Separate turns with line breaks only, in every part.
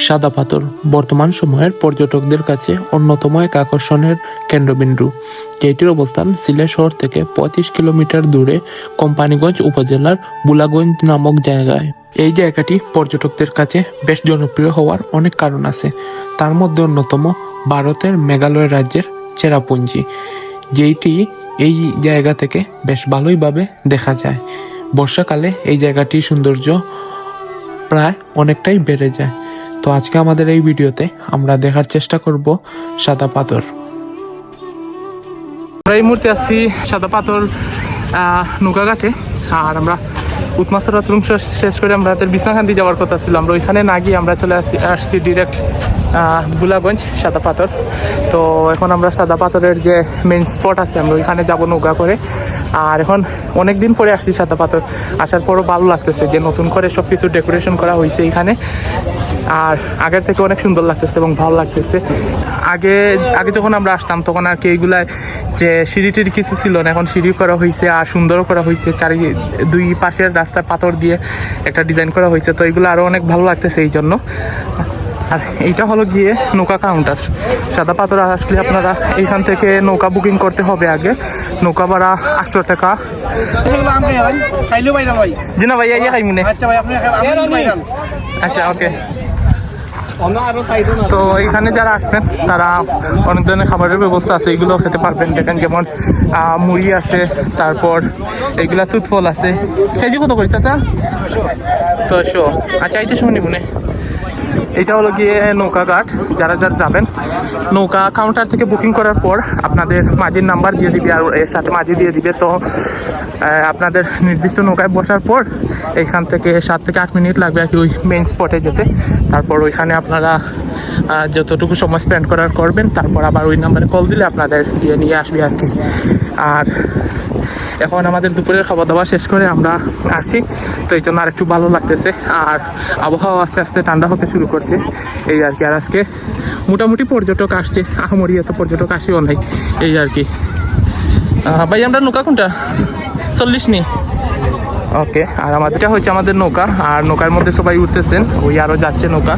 সাদা পাথর বর্তমান সময়ের পর্যটকদের কাছে অন্যতম এক আকর্ষণের কেন্দ্রবিন্দু, যেটির অবস্থান সিলেট শহর থেকে ৩৫ কিলোমিটার দূরে কোম্পানীগঞ্জ উপজেলার বুলাগঞ্জ নামক জায়গায়। এই জায়গাটি পর্যটকদের কাছে বেশ জনপ্রিয় হওয়ার অনেক কারণ আছে। তার মধ্যে অন্যতম ভারতের মেঘালয় রাজ্যের চেরাপুঞ্জি, যেইটি এই জায়গা থেকে বেশ ভালোইভাবে দেখা যায়। বর্ষাকালে এই জায়গাটির সৌন্দর্য প্রায় অনেকটাই বেড়ে যায়। তো আজকে আমাদের এই ভিডিওতে আমরা দেখার চেষ্টা করব সাদা পাথর।
আমরা এই মুহূর্তে আসছি সাদা পাথর নৌকাঘাটে, আর আমরা উৎমাসরা তুরুং শেষ করে আমাদের বিছনাকান্দি যাওয়ার কথা ছিল। আমরা ওইখানে না গিয়ে আমরা চলে আসছি ডিরেক্ট বুলাগঞ্জ সাদা পাথর। তো এখন আমরা সাদা পাথরের যে মেইন স্পট আছে আমরা ওইখানে যাবো নৌকা করে। আর এখন অনেক দিন পরে আসছি সাদা পাথর, আসার পরও ভালো লাগতেছে যে নতুন করে সব কিছু ডেকোরেশন করা হয়েছে এখানে, আর আগের থেকে অনেক সুন্দর লাগতেছে এবং ভালো লাগতেছে। আগে যখন আমরা আসতাম তখন আর কি এইগুলায় যে সিঁড়ি টিড়ি কিছু ছিল না, এখন সিঁড়ি করা হয়েছে আর সুন্দরও করা হয়েছে। দুই পাশের রাস্তা পাথর দিয়ে একটা ডিজাইন করা হয়েছে, তো এইগুলো আরও অনেক ভালো লাগতেছে এই জন্য। আর এইটা হলো গিয়ে নৌকা কাউন্টার। সাদা পাথর আসলে আপনারা এইখান থেকে নৌকা বুকিং করতে হবে আগে। নৌকা ভাড়া 800 টাকা। জি না ভাইয়া, খাই মনে। আচ্ছা, ওকে। তো এইখানে যারা আসবেন তারা অনেক ধরনের খাবারের ব্যবস্থা আছে, এগুলো খেতে পারবেন। দেখেন যেমন মুড়ি আছে, তারপর এইগুলা তুতফল আছে। কেজি কত করিস আচ্ছা? 600। আচ্ছা, এইটা সময় নিবনে। এটা হলো গিয়ে নৌকা ঘাট। যারা যাবেন নৌকা কাউন্টার থেকে বুকিং করার পর আপনাদের মাঝির নাম্বার দিয়ে দিবে আর এর সাথে মাঝি দিয়ে দিবে। তো আপনাদের নির্দিষ্ট নৌকায় বসার পর এইখান থেকে 7 থেকে 8 মিনিট লাগবে আর কি ওই মেইন স্পটে যেতে। তারপর ওইখানে আপনারা যতটুকু সময় স্পেন্ড করবেন, তারপর আবার ওই নাম্বারে কল দিলে আপনাদের দিয়ে নিয়ে আসবে আর কি। আর এখন আমাদের দুপুরের খাওয়া দাওয়া শেষ করে আমরা আসছি, তো এই জন্য আর একটু ভালো লাগতেছে। আর আবহাওয়া আস্তে আস্তে ঠান্ডা হতে শুরু করছে এই আর কি। আর আজকে মোটামুটি পর্যটক আসছে, আহামরি এত পর্যটক আসেও নাই এই আর কি। ভাই আমরা নৌকা কোনটা 40 নি? ওকে। আর আমাদেরটা হচ্ছে আমাদের নৌকা, আর নৌকার মধ্যে সবাই উঠতেছেন, ওই আরও যাচ্ছে নৌকা।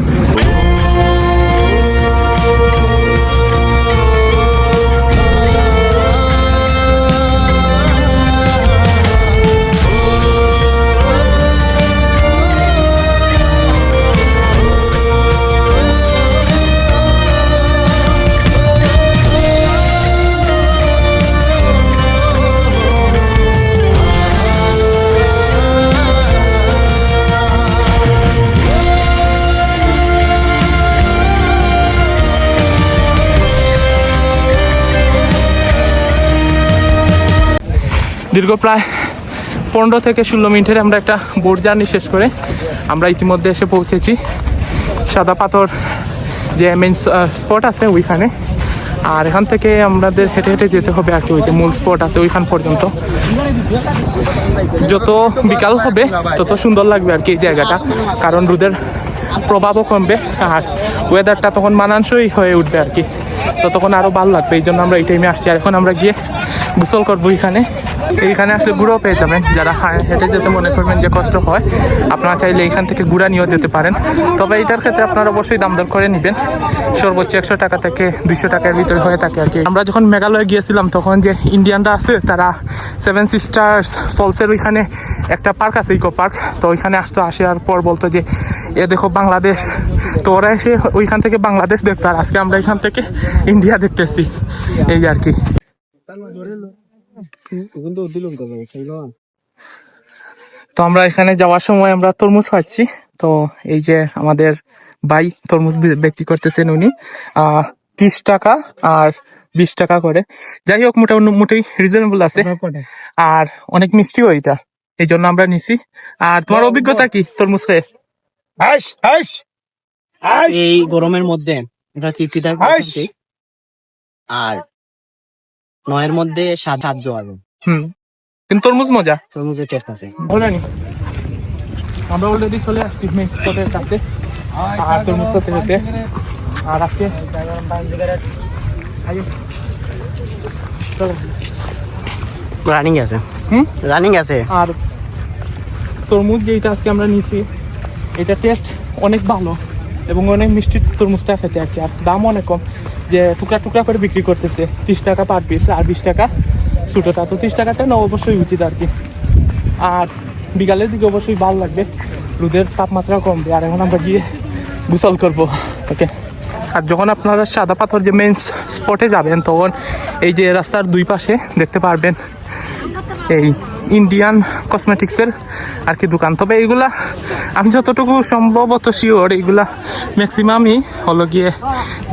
দীর্ঘ প্রায় 15 থেকে 16 মিনিটের আমরা একটা বোট জার্নি শেষ করে আমরা ইতিমধ্যে এসে পৌঁছেছি সাদা পাথর যে মেইন স্পট আছে ওইখানে। আর এখান থেকে আমাদের হেঁটে হেঁটে যেতে হবে আর কি, ওই যে মূল স্পট আছে ওইখান পর্যন্ত। যত বিকাল হবে তত সুন্দর লাগবে আর কি এই জায়গাটা, কারণ রোদের প্রভাবও কমবে আর ওয়েদারটা তখন মানানসই হয়ে উঠবে আর কি। তো তখন আরও ভালো লাগবে, এই জন্য আমরা এই টাইমে আসছি। আর এখন আমরা গিয়ে গোসল করবো এইখানে আসলে ঘুরেও পেয়ে যাবেন। যারা হেঁটে যেতে মনে করবেন যে কষ্ট হয়, আপনারা চাইলে এইখান থেকে ঘুরা নিয়েও যেতে পারেন। তবে এইটার ক্ষেত্রে আপনারা অবশ্যই দাম দর করে নেবেন। সর্বোচ্চ 100 টাকা থেকে 200 টাকার ভিতরে হয়ে থাকে আর কি। আমরা যখন মেঘালয়ে গিয়েছিলাম তখন যে ইন্ডিয়ানরা আছে তারা 7 সিস্টার্স ফলসের ওইখানে একটা পার্ক আছে, ইকো পার্ক। তো ওইখানে আসার পর বলতো যে এ দেখো বাংলাদেশ। তো ওরা এসে ওইখান থেকে বাংলাদেশ দেখতো, আর আজকে আমরা এখান থেকে ইন্ডিয়া দেখতেছি এই আর কি। তো আমরা এখানে যাওয়ার সময় আমরা তরমুজ খাচ্ছি। তো এই যে আমাদের ভাই তরমুজ বিক্রি করতেছেন, উনি 30 টাকা আর 20 টাকা করে। যাই হোক, মোটামুটি রিজনেবল আছে আর অনেক মিষ্টিও এটা, এই জন্য আমরা নিছি। আর তোমার অভিজ্ঞতা কি তরমুজ খেয়ে?
এই গরমের মধ্যে এটা তৃপ্তিটা আর 9-এর মধ্যে 7 জোয়াবে।
কিন্তু তরমুজ মজা,
তরমুজের টেস্ট আছে।
বলেনি আমরা অলরেডি চলে আসছি মেইন স্পটের কাছে। আর তরমুজ হতে হতে আর আজকে
রানিং আছে, রানিং আছে।
আর তরমুজ যেটা আজকে আমরা নিছি এটা টেস্ট অনেক ভালো, এবং অনেক মিষ্টি তরমুজটা খেতে আর কি। আর দাম অনেক কম, যে টুকরা টুকরা করে বিক্রি করতেছে, 30 টাকা পার পিস আর 20 টাকা ছোটোটা। তো 30 টাকাটা না অবশ্যই উচিত আর কি। আর বিকালের দিকে অবশ্যই ভালো লাগবে, রোদের তাপমাত্রা কমবে। আর এখন আমরা গিয়ে গোসল করবো। ওকে। আর যখন আপনারা সাদা পাথর যে মেন স্পটে যাবেন, তখন এই যে রাস্তার দুই পাশে দেখতে পারবেন এই ইন্ডিয়ান কসমেটিক্সের আর কি দোকান। তবে এইগুলা আমি যতটুকু সম্ভবত শিওর, এইগুলা ম্যাক্সিমামই হলো গিয়ে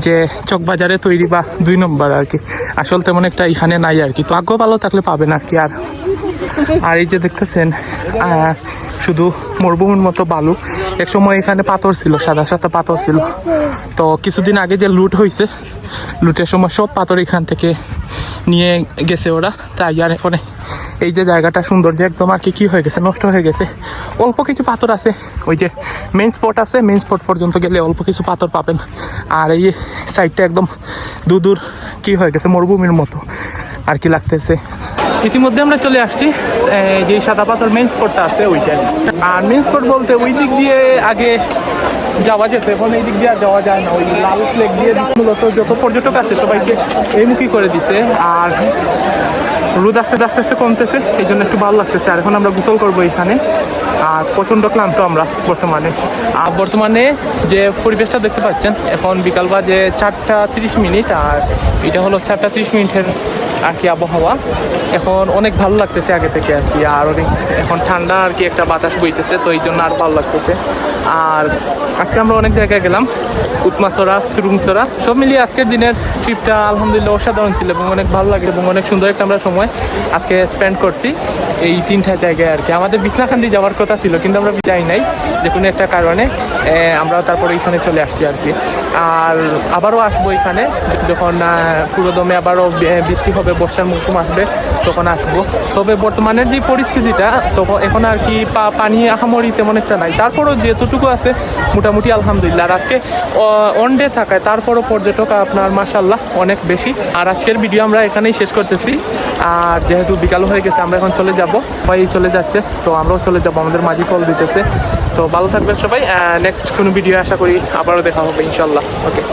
যে চকবাজারে তৈরি বা 2 নম্বর আর কি। আসল তেমন একটা এখানে নাই আর কি। তো আগ্রহ ভালো থাকলে পাবেন আর কি। আর এই যে দেখতেছেন শুধু মরুভূমির মতো বালু। একসময় এখানে পাথর ছিল, সাদা সাদা পাথর ছিল। তো কিছুদিন আগে যে লুট হয়েছে, লুটের সময় সব পাথর এখান থেকে নিয়ে গেছে ওরা। তাই আর এখন এই যে জায়গাটা সুন্দর যে একদম আর কি হয়ে গেছে, নষ্ট হয়ে গেছে। অল্প কিছু পাথর আছে, ওই যে মেন স্পট আছে, মেন স্পট পর্যন্ত গেলে অল্প কিছু পাথর পাবেন। আর এই সাইডটা একদম দূর কি হয়ে গেছে, মরুভূমির মতো আর কি লাগতেছে। ইতিমধ্যে আমরা চলে আসছি যে সাদা পাথর মেন স্পটটা আছে ওইটা। আর মেন স্পট বলতে ওই দিক দিয়ে আগে যাওয়া যেত, এখন এই দিক দিয়ে আর যাওয়া যায় না। ওই লাল ফ্লেগ দিয়ে মূলত যত পর্যটক আছে সবাইকে এইমুখী করে দিছে। আর রোদ আস্তে আস্তে কমতেছে, এই জন্য একটু ভালো লাগতেছে। আর এখন আমরা গোসল করবো এখানে। আর প্রচণ্ড ক্লান্ত আমরা বর্তমানে যে পরিবেশটা দেখতে পাচ্ছেন, এখন বিকাল বাজে 4:30। আর এটা হলো 4:30 আর কি আবহাওয়া। এখন অনেক ভালো লাগতেছে আগে থেকে আর কি। আর অনেক এখন ঠান্ডা আর কি, একটা বাতাস বইতেছে, তো এই জন্য আর ভালো লাগতেছে। আর আজকে আমরা অনেক জায়গায় গেলাম, উৎমাছড়া, তুরুংছড়া, সব মিলিয়ে আজকের দিনের ট্রিপটা আলহামদুলিল্লাহ অসাধারণ ছিল এবং অনেক ভালো লাগে এবং অনেক সুন্দর একটা আমরা সময় আজকে স্পেন্ড করছি এই 3টা জায়গায় আর কি। আমাদের বিছনাখান্দি যাওয়ার কথা ছিল, কিন্তু আমরা যাই নাই যে কোনো একটা কারণে। আমরা তারপরে এখানে চলে আসছি আর কি। আর আবারও আসবো এখানে যখন পুরোদমে আবারও বৃষ্টি হবে, বর্ষার মৌসুম আসবে, তখন আসবো। তবে বর্তমানের যে পরিস্থিতিটা, তখন এখন আর কি পানি আহামরি তেমন একটা নাই। তারপরও যেতটুকু আছে মোটামুটি আলহামদুলিল্লাহ। আর আজকে অন ডে থাকায় তারপরও পর্যটক আপনার মাশাআল্লাহ অনেক বেশি। আর আজকের ভিডিও আমরা এখানেই শেষ করতেছি। আর যেহেতু বিকাল হয়ে গেছে, আমরা এখন চলে যাব, সবাই চলে যাচ্ছে, তো আমরাও চলে যাব। আমাদের মাঝি কল দিতেছে। তো ভালো থাকবেন সবাই। নেক্সট কোনো ভিডিও আশা করি আবারও দেখা হবে ইনশাল্লাহ। ওকে।